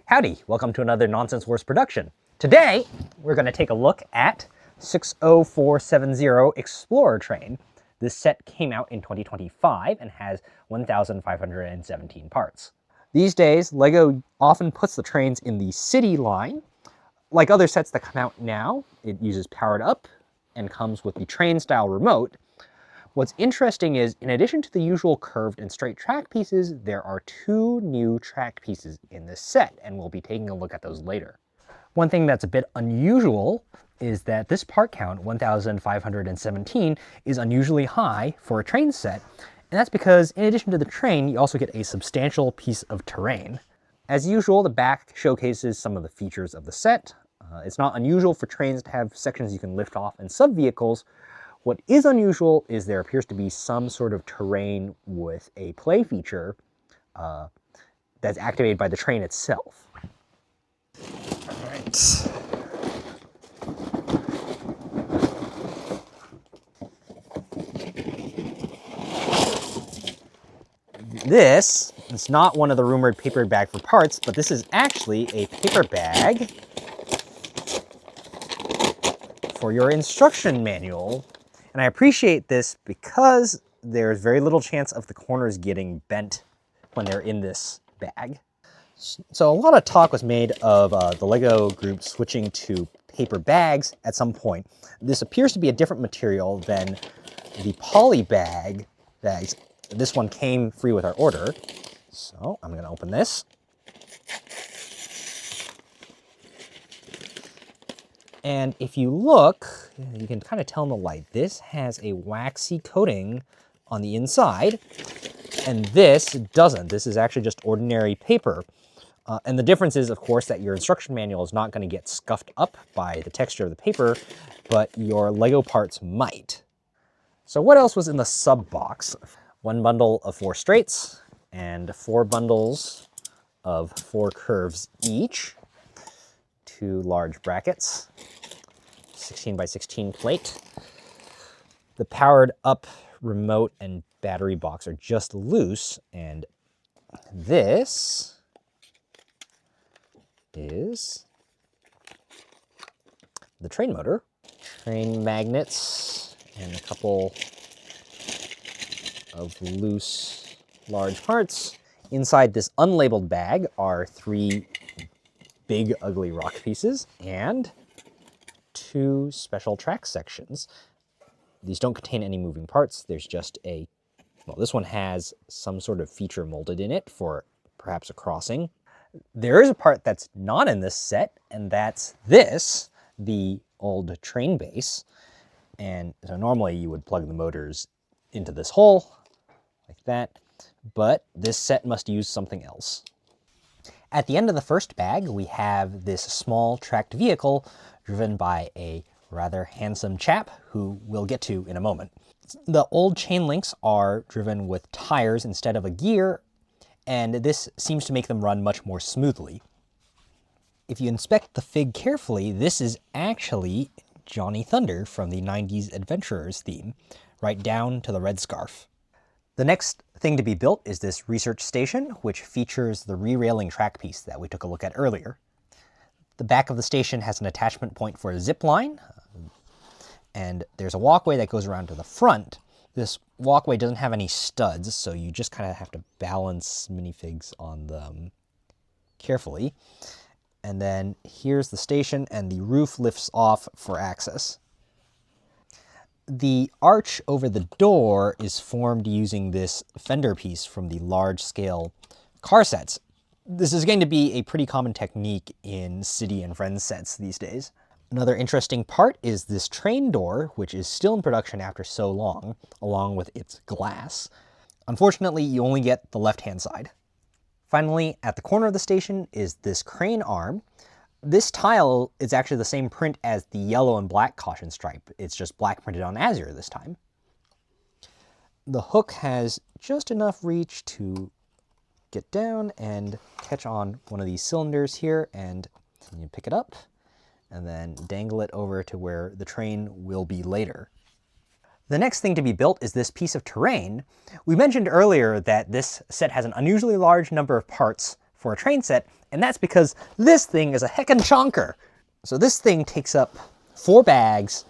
Howdy, welcome to another Nonsense Wars production. Today, we're going to take a look at 60470 Explorer Train. This set came out in 2025 and has 1,517 parts. These days, LEGO often puts the trains in the city line. Like other sets that come out now, it uses powered up and comes with the train style remote. What's interesting is, in addition to the usual curved and straight track pieces, there are two new track pieces in this set, and we'll be taking a look at those later. One thing that's a bit unusual is that this part count, 1,517, is unusually high for a train set, and that's because in addition to the train, you also get a substantial piece of terrain. As usual, the back showcases some of the features of the set. It's not unusual for trains to have sections you can lift off and sub-vehicles. What is unusual is there appears to be some sort of terrain with a play feature that's activated by the train itself. All right. This is not one of the rumored paper bag for parts, but this is actually a paper bag for your instruction manual. And I appreciate this because there's very little chance of the corners getting bent when they're in this bag. So a lot of talk was made of the LEGO group switching to paper bags at some point. This appears to be a different material than the poly bags. This one came free with our order. So I'm going to open this. And if you look, you can kind of tell in the light, this has a waxy coating on the inside, and this doesn't. This is actually just ordinary paper. And the difference is, of course, that your instruction manual is not going to get scuffed up by the texture of the paper, but your LEGO parts might. So what else was in the sub box? One bundle of 4 straights and 4 bundles of 4 curves each. 2 large brackets, 16 by 16 plate. The powered up remote and battery box are just loose, and this is the train motor, train magnets, and a couple of loose large parts. Inside this unlabeled bag are 3 big ugly rock pieces and 2 special track sections. These don't contain any moving parts. There's just well, this one has some sort of feature molded in it for perhaps a crossing. There is a part that's not in this set, and that's this, the old train base. And so normally you would plug the motors into this hole like that, but this set must use something else. At the end of the first bag, we have this small tracked vehicle driven by a rather handsome chap who we'll get to in a moment. The old chain links are driven with tires instead of a gear, and this seems to make them run much more smoothly. If you inspect the fig carefully, this is actually Johnny Thunder from the 90s Adventurers theme, right down to the red scarf. The next thing to be built is this research station, which features the re-railing track piece that we took a look at earlier. The back of the station has an attachment point for a zip line, and there's a walkway that goes around to the front. This walkway doesn't have any studs, so you just kind of have to balance minifigs on them carefully. And then here's the station, and the roof lifts off for access. The arch over the door is formed using this fender piece from the large-scale car sets. This is going to be a pretty common technique in City and Friends sets these days. Another interesting part is this train door, which is still in production after so long, along with its glass. Unfortunately, you only get the left-hand side. Finally, at the corner of the station is this crane arm. This tile is actually the same print as the yellow and black caution stripe. It's just black printed on azure this time. The hook has just enough reach to get down and catch on one of these cylinders here, and you pick it up and then dangle it over to where the train will be later. The next thing to be built is this piece of terrain. We mentioned earlier that this set has an unusually large number of parts for a train set, and that's because this thing is a heckin' chonker. So this thing takes up 4 bags,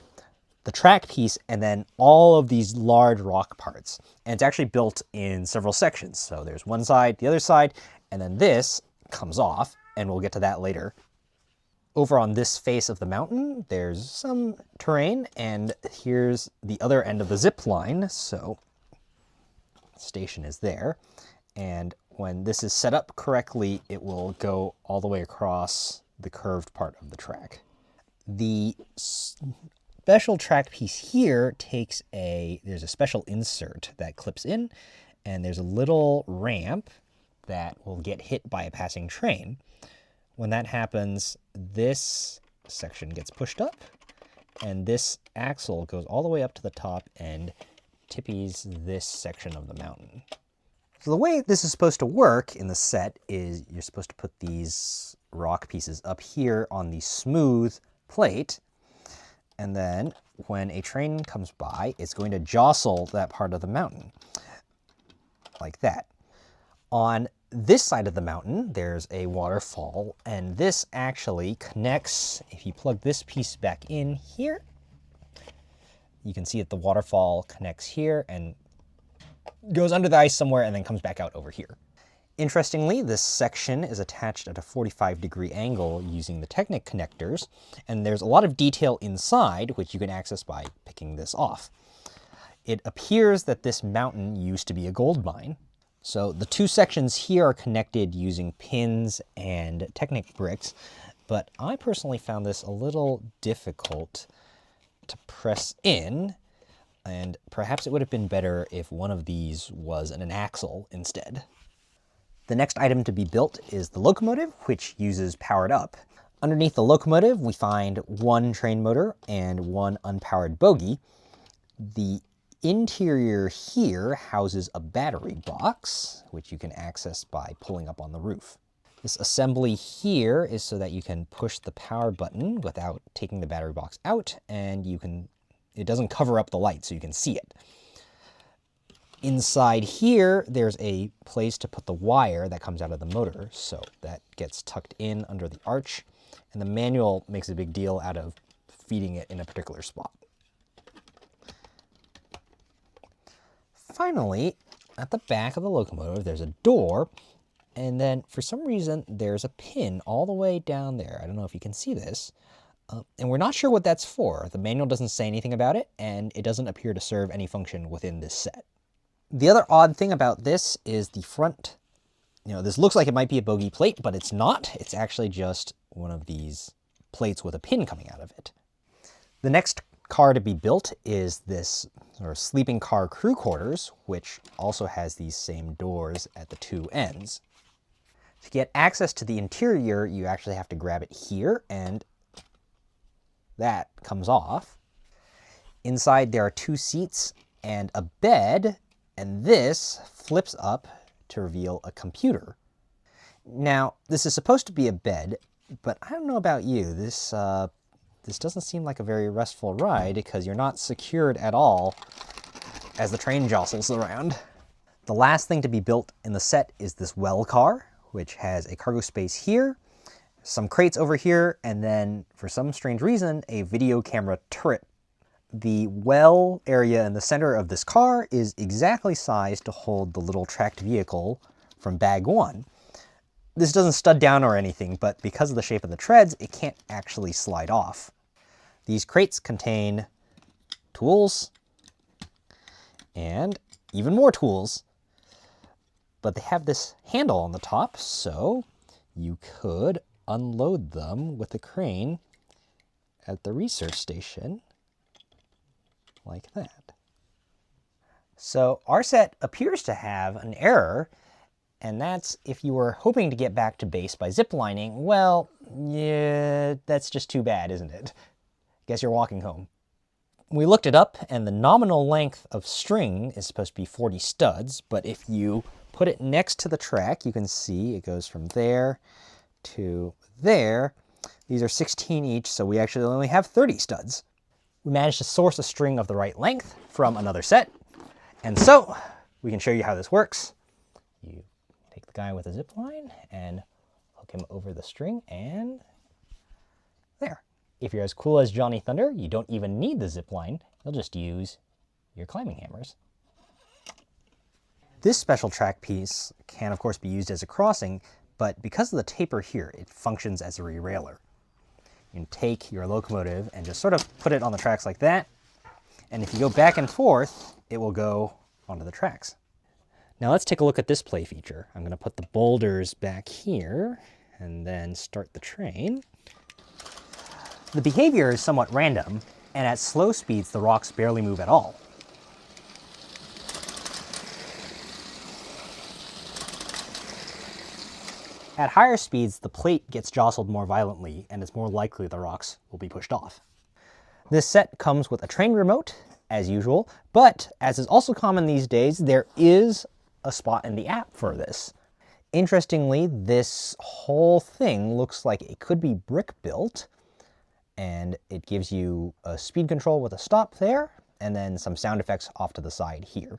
the track piece, and then all of these large rock parts. And it's actually built in several sections. So there's one side, the other side, and then this comes off, and we'll get to that later. Over on this face of the mountain, there's some terrain, and here's the other end of the zip line. So the station is there, and when this is set up correctly, it will go all the way across the curved part of the track. The special track piece here there's a special insert that clips in, and there's a little ramp that will get hit by a passing train. When that happens, this section gets pushed up, and this axle goes all the way up to the top and tippies this section of the mountain. So the way this is supposed to work in the set is you're supposed to put these rock pieces up here on the smooth plate, and then when a train comes by, it's going to jostle that part of the mountain, like that. On this side of the mountain, there's a waterfall, and this actually connects, if you plug this piece back in here, you can see that the waterfall connects here and goes under the ice somewhere and then comes back out over here. Interestingly, this section is attached at a 45-degree angle using the Technic connectors, and there's a lot of detail inside which you can access by picking this off. It appears that this mountain used to be a gold mine. So the two sections here are connected using pins and Technic bricks, but I personally found this a little difficult to press in, and perhaps it would have been better if one of these was an axle instead. The next item to be built is the locomotive, which uses powered up. Underneath the locomotive, we find one train motor and one unpowered bogie. The interior here houses a battery box, which you can access by pulling up on the roof. This assembly here is so that you can push the power button without taking the battery box out, and it doesn't cover up the light so you can see it. Inside here, there's a place to put the wire that comes out of the motor, so that gets tucked in under the arch, and the manual makes a big deal out of feeding it in a particular spot. Finally, at the back of the locomotive, there's a door, and then for some reason, there's a pin all the way down there. I don't know if you can see this, and we're not sure what that's for. The manual doesn't say anything about it, and it doesn't appear to serve any function within this set. The other odd thing about this is the front. This looks like it might be a bogie plate, but it's not. It's actually just one of these plates with a pin coming out of it. The next car to be built is this sort of sleeping car crew quarters, which also has these same doors at the two ends. To get access to the interior, you actually have to grab it here, and that comes off. Inside there are 2 seats and a bed, and this flips up to reveal a computer. Now, this is supposed to be a bed, but I don't know about you. This doesn't seem like a very restful ride because you're not secured at all as the train jostles around. The last thing to be built in the set is this well car, which has a cargo space here, some crates over here, and then, for some strange reason, a video camera turret. The well area in the center of this car is exactly sized to hold the little tracked vehicle from bag 1. This doesn't stud down or anything, but because of the shape of the treads, it can't actually slide off. These crates contain tools and even more tools, but they have this handle on the top, so you could unload them with a crane at the research station like that. So our set appears to have an error, and that's if you were hoping to get back to base by ziplining, well, yeah, that's just too bad, isn't it? Guess you're walking home. We looked it up, and the nominal length of string is supposed to be 40 studs, but if you put it next to the track, you can see it goes from there to there. These are 16 each, so we actually only have 30 studs. We managed to source a string of the right length from another set, and so we can show you how this works. You take the guy with a zip line and hook him over the string, and there. If you're as cool as Johnny Thunder, you don't even need the zip line. You'll just use your climbing hammers. This special track piece can of course be used as a crossing, but because of the taper here, it functions as a rerailer. You can take your locomotive and just sort of put it on the tracks like that, and if you go back and forth, it will go onto the tracks. Now let's take a look at this play feature. I'm going to put the boulders back here and then start the train. The behavior is somewhat random, and at slow speeds the rocks barely move at all. At higher speeds, the plate gets jostled more violently, and it's more likely the rocks will be pushed off. This set comes with a train remote, as usual, but as is also common these days, there is a spot in the app for this. Interestingly, this whole thing looks like it could be brick built, and it gives you a speed control with a stop there, and then some sound effects off to the side here.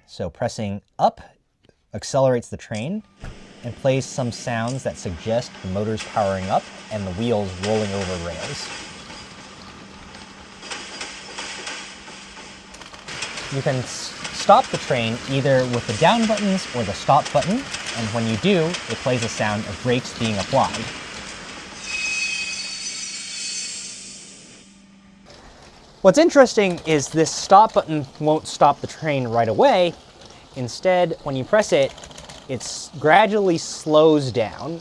So pressing up accelerates the train and plays some sounds that suggest the motor's powering up and the wheels rolling over rails. You can stop the train either with the down buttons or the stop button, and when you do, it plays a sound of brakes being applied. What's interesting is this stop button won't stop the train right away. Instead, when you press it, it gradually slows down.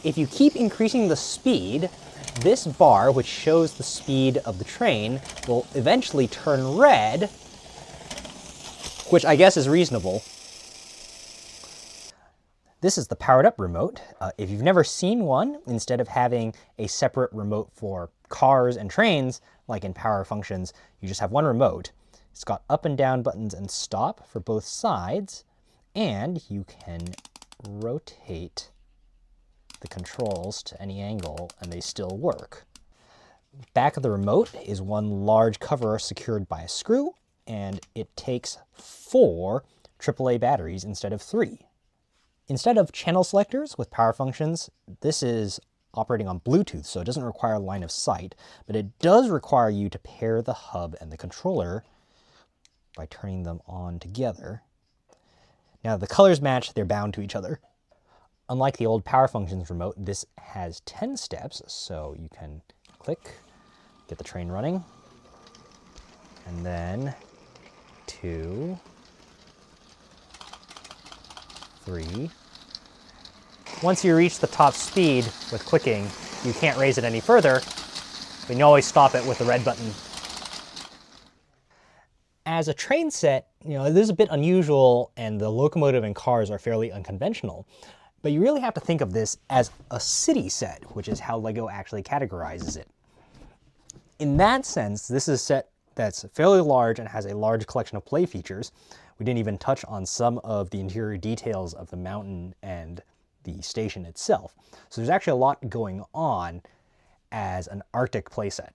If you keep increasing the speed, this bar, which shows the speed of the train, will eventually turn red, which I guess is reasonable. This is the powered up remote. If you've never seen one, instead of having a separate remote for cars and trains, like in power functions, you just have one remote. It's got up and down buttons and stop for both sides, and you can rotate the controls to any angle and they still work. Back of the remote is one large cover secured by a screw, and it takes 4 AAA batteries instead of 3. Instead of channel selectors with power functions, this is operating on Bluetooth, so it doesn't require line of sight, but it does require you to pair the hub and the controller by turning them on together. Now the colors match, they're bound to each other. Unlike the old power functions remote, this has 10 steps, so you can click, get the train running, and then 2, 3. Once you reach the top speed with clicking, you can't raise it any further, but you can always stop it with the red button. As a train set, this is a bit unusual, and the locomotive and cars are fairly unconventional, but you really have to think of this as a city set, which is how LEGO actually categorizes it. In that sense, this is a set that's fairly large and has a large collection of play features. We didn't even touch on some of the interior details of the mountain and the station itself. So there's actually a lot going on as an Arctic playset.